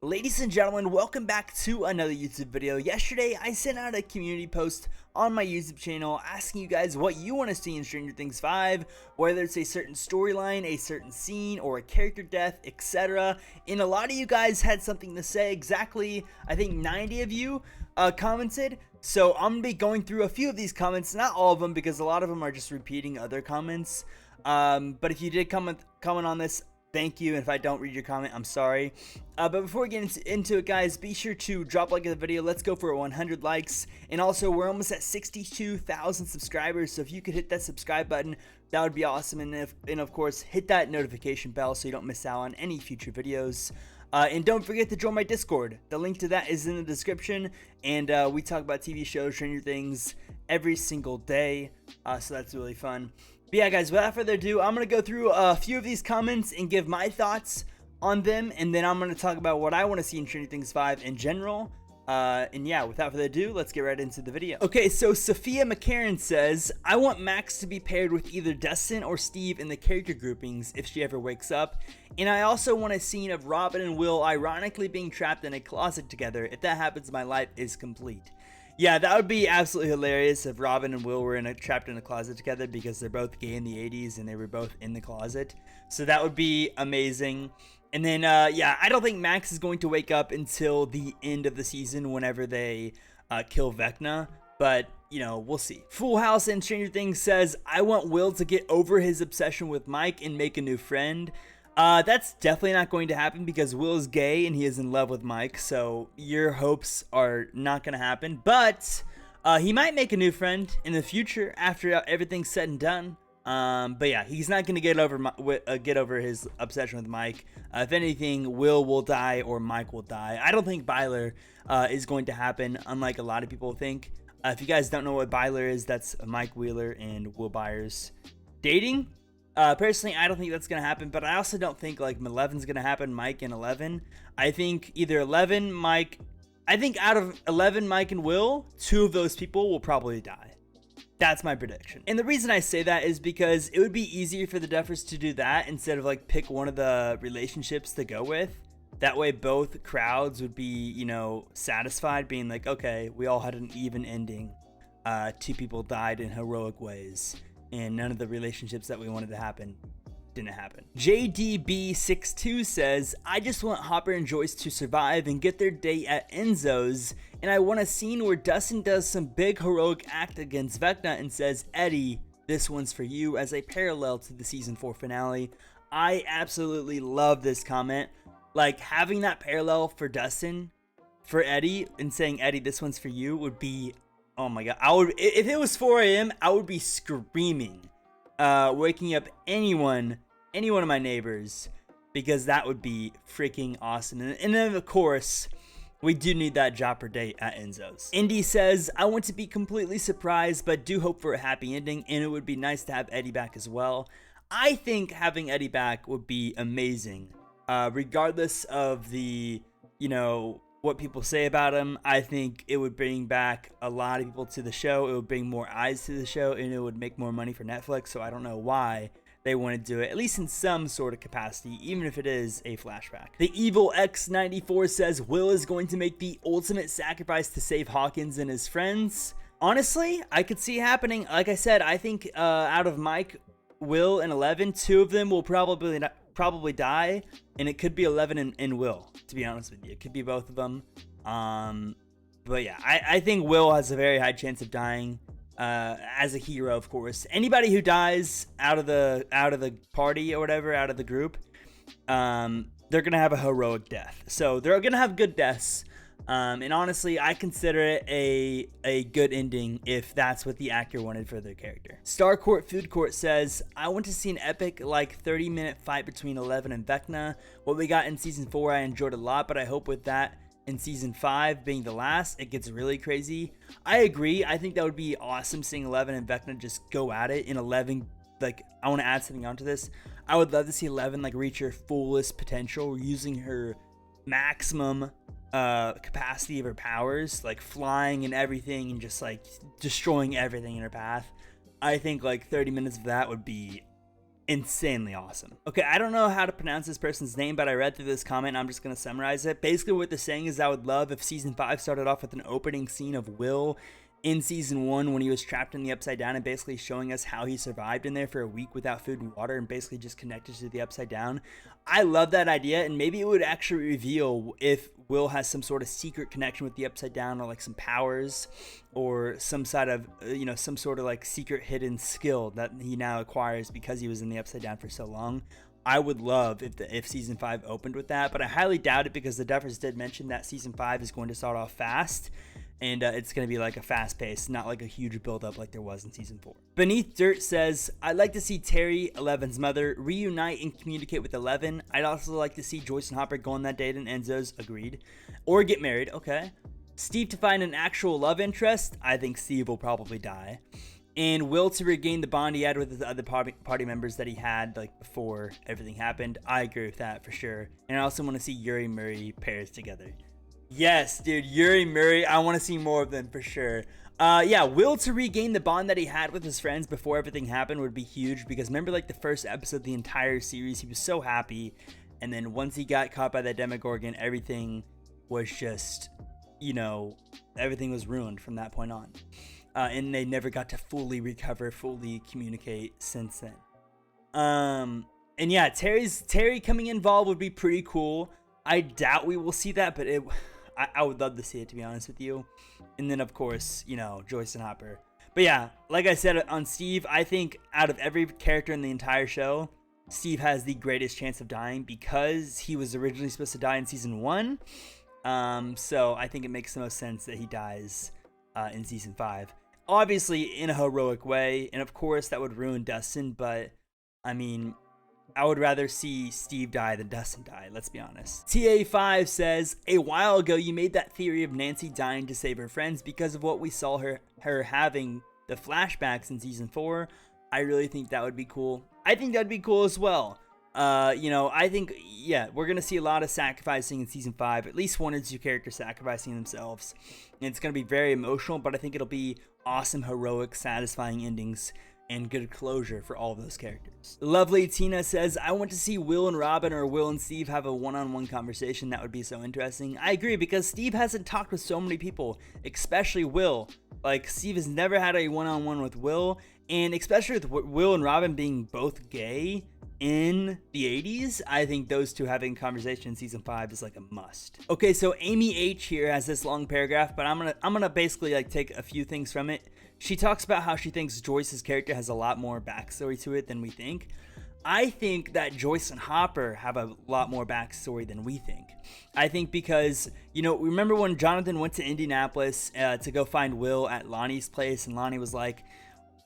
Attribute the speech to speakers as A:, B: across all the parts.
A: Ladies and gentlemen, welcome back to another YouTube video. Yesterday, I sent out a community post on my YouTube channel asking you guys what you want to see in Stranger Things 5, whether it's a certain storyline, a certain scene, or a character death, etc. And a lot of you guys had something to say. Exactly, I think 90 of you commented. So I'm going to be going through a few of these comments, not all of them because a lot of them are just repeating other comments. But if you did comment on this, thank you, and if I don't read your comment, I'm sorry. But before we get into it, guys, be sure to drop a like on the video. Let's go for 100 likes. And also, we're almost at 62,000 subscribers, so if you could hit that subscribe button, that would be awesome. And of course, hit that notification bell so you don't miss out on any future videos. And don't forget to join my Discord. The link to that is in the description. And we talk about TV shows, Stranger Things, every single day. So that's really fun. But yeah, guys, without further ado, I'm going to go through a few of these comments and give my thoughts on them. And then I'm going to talk about what I want to see in Stranger Things 5 in general. And yeah, without further ado, let's get right into the video. Okay, so Sophia McCarran says, I want Max to be paired with either Dustin or Steve in the character groupings if she ever wakes up. And I also want a scene of Robin and Will ironically being trapped in a closet together. If that happens, my life is complete. Yeah, that would be absolutely hilarious if Robin and Will were trapped in a closet together because they're both gay in the 80s and they were both in the closet. So that would be amazing. And then, yeah, I don't think Max is going to wake up until the end of the season whenever they kill Vecna. But, you know, we'll see. Full House and Stranger Things says, I want Will to get over his obsession with Mike and make a new friend. That's definitely not going to happen because Will is gay and he is in love with Mike, so your hopes are not going to happen. But he might make a new friend in the future after everything's said and done. But yeah, he's not going to get over his obsession with Mike. If anything, Will die or Mike will die. I don't think Byler is going to happen, unlike a lot of people think. If you guys don't know what Byler is, that's Mike Wheeler and Will Byers dating. Personally, I don't think that's going to happen, but I also don't think, like, 11's going to happen, Mike and 11. I think either 11, Mike... I think out of 11, Mike and Will, 2 of those people will probably die. That's my prediction. And the reason I say that is because it would be easier for the Duffers to do that instead of, like, pick one of the relationships to go with. That way, both crowds would be, you know, satisfied, being like, okay, we all had an even ending. 2 people died in heroic ways. And none of the relationships that we wanted to happen didn't happen. JDB62 says, I just want Hopper and Joyce to survive and get their date at Enzo's, and I want a scene where Dustin does some big heroic act against Vecna and says, Eddie, this one's for you, as a parallel to the season 4 finale. I absolutely love this comment. Like, having that parallel for Dustin, for Eddie, and saying, Eddie, this one's for you would be... Oh my god, if it was 4 a.m., I would be screaming, waking up any one of my neighbors, because that would be freaking awesome. And then, of course, we do need that Jopper date at Enzo's. Indy says, I want to be completely surprised, but do hope for a happy ending, and it would be nice to have Eddie back as well. I think having Eddie back would be amazing, regardless of the, you know, what people say about him. I think it would bring back a lot of people to the show. It would bring more eyes to the show, and it would make more money for Netflix. So I don't know why they want to do it, at least in some sort of capacity, even if it is a flashback. The Evil X94 says Will is going to make the ultimate sacrifice to save Hawkins and his friends. Honestly, I could see it happening. Like I said, I think out of Mike, Will, and 11, 2 of them will probably die, and it could be 11 and Will, to be honest with you. It could be both of them. But yeah, I think Will has a very high chance of dying as a hero, of course. Anybody who dies out of the party or whatever, out of the group, they're gonna have a heroic death. So they're gonna have good deaths. And honestly, I consider it a good ending if that's what the actor wanted for their character. Star Court Food Court says, I want to see an epic, like, 30-minute fight between 11 and Vecna. What we got in Season 4 I enjoyed a lot, but I hope with that in Season 5 being the last, it gets really crazy. I agree. I think that would be awesome seeing 11 and Vecna just go at it. In 11, like, I want to add something onto this. I would love to see 11, like, reach her fullest potential using her maximum capacity of her powers, like flying and everything and just like destroying everything in her path. I think like 30 minutes of that would be insanely awesome. Okay, I don't know how to pronounce this person's name, but I read through this comment. I'm just going to summarize it. Basically, what they're saying is I would love if season 5 started off with an opening scene of Will in season 1 when he was trapped in the Upside Down and basically showing us how he survived in there for a week without food and water and basically just connected to the Upside Down. I love that idea, and maybe it would actually reveal if Will has some sort of secret connection with the Upside Down, or like some powers, or some sort of some sort of like secret hidden skill that he now acquires because he was in the Upside Down for so long. I would love if season 5 opened with that, but I highly doubt it because the Duffers did mention that season 5 is going to start off fast. And it's going to be like a fast pace, not like a huge buildup like there was in season 4. Beneath Dirt says, I'd like to see Terry, Eleven's mother, reunite and communicate with Eleven. I'd also like to see Joyce and Hopper go on that date and Enzo's, agreed. Or get married, okay. Steve to find an actual love interest. I think Steve will probably die. And Will to regain the bond he had with the other party members that he had like before everything happened. I agree with that for sure. And I also want to see Yuri Murray pairs together. Yes, dude, Yuri Murray, I want to see more of them for sure. Yeah, Will to regain the bond that he had with his friends before everything happened would be huge, because remember like the first episode of the entire series, he was so happy, and then once he got caught by that Demogorgon, everything was just, everything was ruined from that point on. And they never got to fully recover, fully communicate since then. And yeah, Terry coming involved would be pretty cool. I doubt we will see that, but I would love to see it, to be honest with you. And then, of course, Joyce and Hopper. But yeah, like I said on Steve, I think out of every character in the entire show, Steve has the greatest chance of dying because he was originally supposed to die in season 1. So I think it makes the most sense that he dies in season 5. Obviously, in a heroic way. And of course, that would ruin Dustin. But, I mean, I would rather see Steve die than Dustin die, let's be honest. TA5 says, a while ago you made that theory of Nancy dying to save her friends because of what we saw her having the flashbacks in season 4. I really think that would be cool. I think that'd be cool as well. I think, yeah, we're going to see a lot of sacrificing in season 5, at least 1 or 2 characters sacrificing themselves. And it's going to be very emotional, but I think it'll be awesome, heroic, satisfying endings and good closure for all of those characters. Lovely Tina says, I want to see Will and Robin or Will and Steve have a one-on-one conversation. That would be so interesting. I agree, because Steve hasn't talked with so many people, especially Will. Like, Steve has never had a one-on-one with Will, and especially with Will and Robin being both gay in the 80s, I think those two having a conversation in season 5 is like a must. Okay, so Amy H here has this long paragraph, but I'm gonna basically like take a few things from it. She talks about how she thinks Joyce's character has a lot more backstory to it than we think. I think that Joyce and Hopper have a lot more backstory than we think. I think because, remember when Jonathan went to Indianapolis to go find Will at Lonnie's place, and Lonnie was like,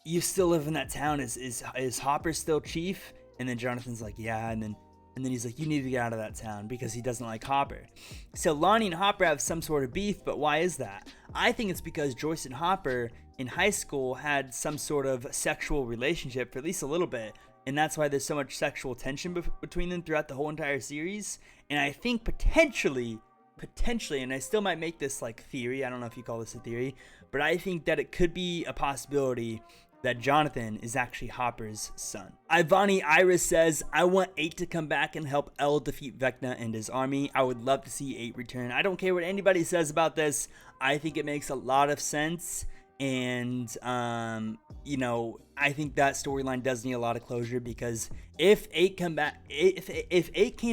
A: you still live in that town, is Hopper still chief? And then Jonathan's like, yeah, and then he's like, you need to get out of that town because he doesn't like Hopper. So Lonnie and Hopper have some sort of beef, but why is that? I think it's because Joyce and Hopper in high school had some sort of sexual relationship for at least a little bit, and that's why there's so much sexual tension between them throughout the whole entire series. And I think potentially, and I still might make this like theory, I don't know if you call this a theory, but I think that it could be a possibility that Jonathan is actually Hopper's son. Ivani Iris says, I want 8 to come back and help El defeat Vecna and his army. I would love to see 8 return. I don't care what anybody says about this. I think it makes a lot of sense. And, I think that storyline does need a lot of closure, because if 8 came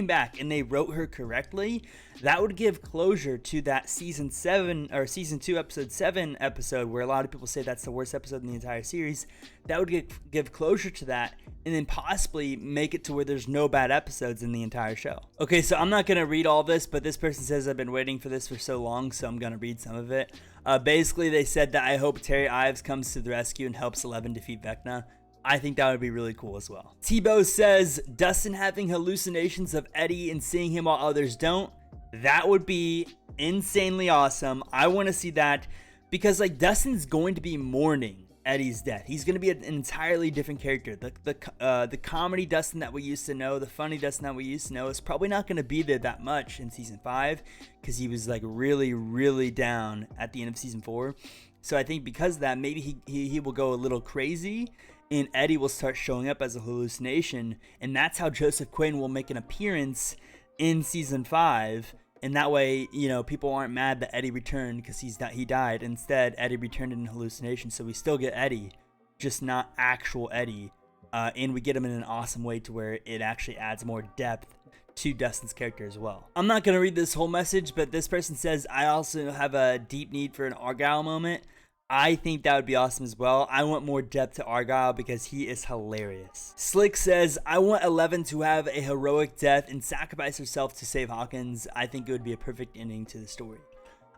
A: back and they wrote her correctly, that would give closure to that season 2 episode 7 episode where a lot of people say that's the worst episode in the entire series. That would give closure to that, and then possibly make it to where there's no bad episodes in the entire show. Okay, so I'm not going to read all this, but this person says I've been waiting for this for so long, so I'm going to read some of it. Basically, they said that I hope Terry Ives comes to the rescue and helps Eleven defeat Vecna. I think that would be really cool as well. Tebow says, Dustin having hallucinations of Eddie and seeing him while others don't. That would be insanely awesome. I want to see that, because like Dustin's going to be mourning Eddie's death. He's going to be an entirely different character. The comedy Dustin that we used to know, the funny Dustin that we used to know, is probably not going to be there that much in season 5, because he was like really, really down at the end of season 4. So I think because of that, maybe he will go a little crazy, and Eddie will start showing up as a hallucination, and that's how Joseph Quinn will make an appearance in season 5. And that way, you know, people aren't mad that Eddie returned because he died. Instead, Eddie returned in hallucination, so we still get Eddie, just not actual Eddie. And we get him in an awesome way to where it actually adds more depth to Dustin's character as well. I'm not going to read this whole message, but this person says, I also have a deep need for an Argyle moment. I think that would be awesome as well. I want more depth to Argyle because he is hilarious. Slick says, I want 11 to have a heroic death and sacrifice herself to save Hawkins. I think it would be a perfect ending to the story.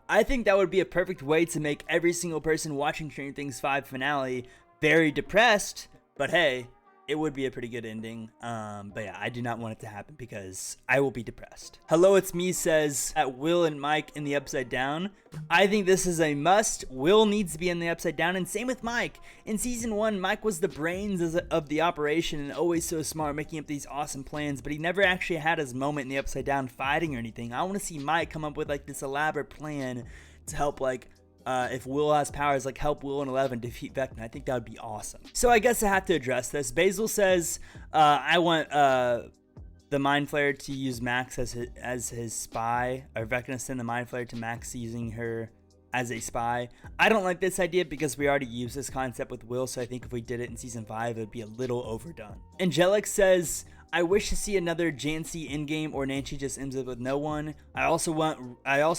A: I think that would be a perfect way to make every single person watching Stranger Things 5 finale very depressed, but hey, it would be a pretty good ending. But yeah, I do not want it to happen because I will be depressed. Hello, it's me says, at Will and Mike in the Upside Down. I think this is a must. Will needs to be in the Upside Down, and same with Mike. In season 1, Mike was the brains of the operation and always so smart, making up these awesome plans, but he never actually had his moment in the Upside Down fighting or anything. I want to see Mike come up with like this elaborate plan to help like if Will has powers, like help Will and 11 defeat Vecna. I think that would be awesome. So I guess I have to address this. Basil says, I want the Mind Flayer to use Max as his spy, or Vecna send the Mind Flayer to Max using her as a spy. I don't like this idea because we already used this concept with Will, so I think if we did it in season 5, it would be a little overdone. Angelic says, I wish to see another Jancy in-game or Nancy just ends up with no one. I also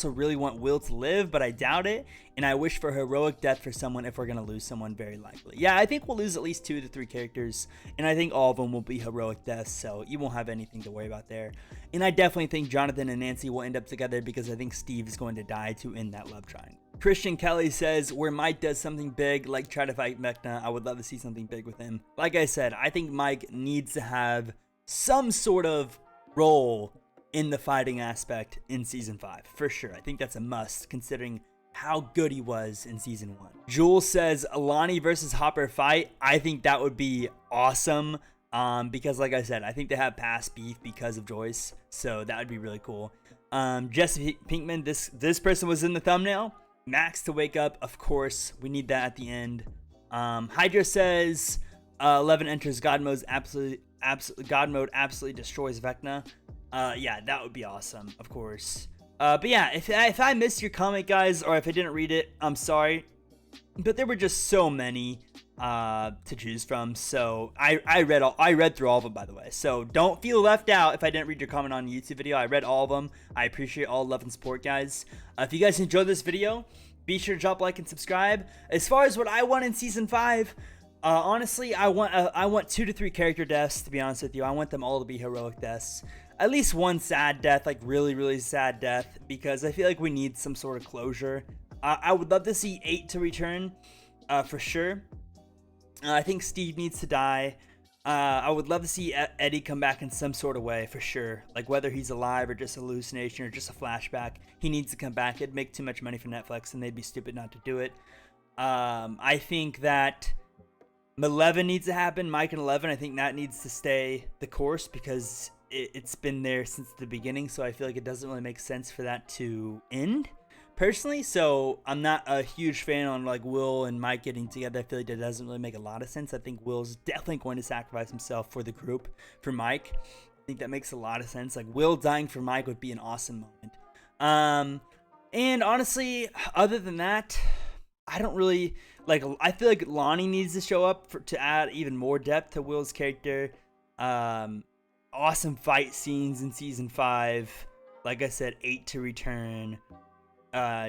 A: really want Will to live, but I doubt it. And I wish for heroic death for someone if we're going to lose someone, very likely. Yeah, I think we'll lose at least 2 to 3 characters. And I think all of them will be heroic deaths, so you won't have anything to worry about there. And I definitely think Jonathan and Nancy will end up together because I think Steve is going to die to end that love triangle. Christian Kelly says, where Mike does something big, like try to fight Vecna, I would love to see something big with him. Like I said, I think Mike needs to have some sort of role in the fighting aspect in season 5 for sure. I think that's a must considering how good he was in season 1. Jules says Alani versus Hopper fight. I think that would be awesome because like I said, I think they have past beef because of Joyce, so that would be really cool. Jesse Pinkman, this person was in the thumbnail. Max to wake up, of course, we need that at the end. Hydra says 11 enters God mode, God mode absolutely destroys Vecna. Yeah, that would be awesome, of course. But yeah, if I missed your comment, guys, or if I didn't read it, I'm sorry. But there were just so many to choose from, so I read through all of them, by the way. So don't feel left out if I didn't read your comment on the YouTube video. I read all of them. I appreciate all love and support, guys. If you guys enjoyed this video, be sure to drop a like and subscribe. As far as what I want in season 5. Honestly, I want 2 to 3 character deaths, to be honest with you. I want them all to be heroic deaths. At least one sad death, like really, really sad death, because I feel like we need some sort of closure. I would love to see 8 to return, for sure. I think Steve needs to die. I would love to see Eddie come back in some sort of way, for sure. Like whether he's alive or just a hallucination or just a flashback, he needs to come back. It'd make too much money for Netflix, and they'd be stupid not to do it. I think that 11 needs to happen. Mike and 11, I think that needs to stay the course because it's been there since the beginning, so I feel like it doesn't really make sense for that to end personally. So I'm not a huge fan on like Will and Mike getting together. I feel like that doesn't really make a lot of sense. I think Will's definitely going to sacrifice himself for the group for Mike. I think that makes a lot of sense. Like Will dying for Mike would be an awesome moment. And honestly, other than that, I don't really like. I feel like Lonnie needs to show up to add even more depth to Will's character. Awesome fight scenes in season 5. Like I said, 8 to return.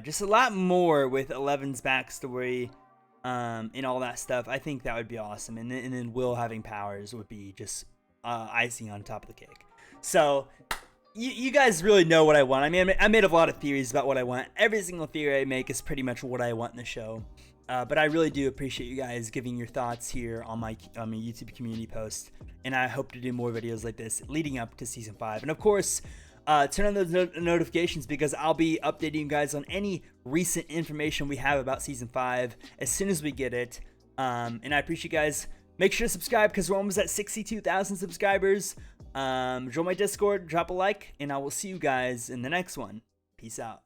A: Just a lot more with 11's backstory, and all that stuff. I think that would be awesome. And then Will having powers would be just icing on top of the cake. So you guys really know what I want. I mean, I made a lot of theories about what I want. Every single theory I make is pretty much what I want in the show. But I really do appreciate you guys giving your thoughts here on my YouTube community post. And I hope to do more videos like this leading up to season 5. And of course, turn on those notifications because I'll be updating you guys on any recent information we have about season 5 as soon as we get it. And I appreciate you guys. Make sure to subscribe because we're almost at 62,000 subscribers. Join my Discord, drop a like, and I will see you guys in the next one. Peace out.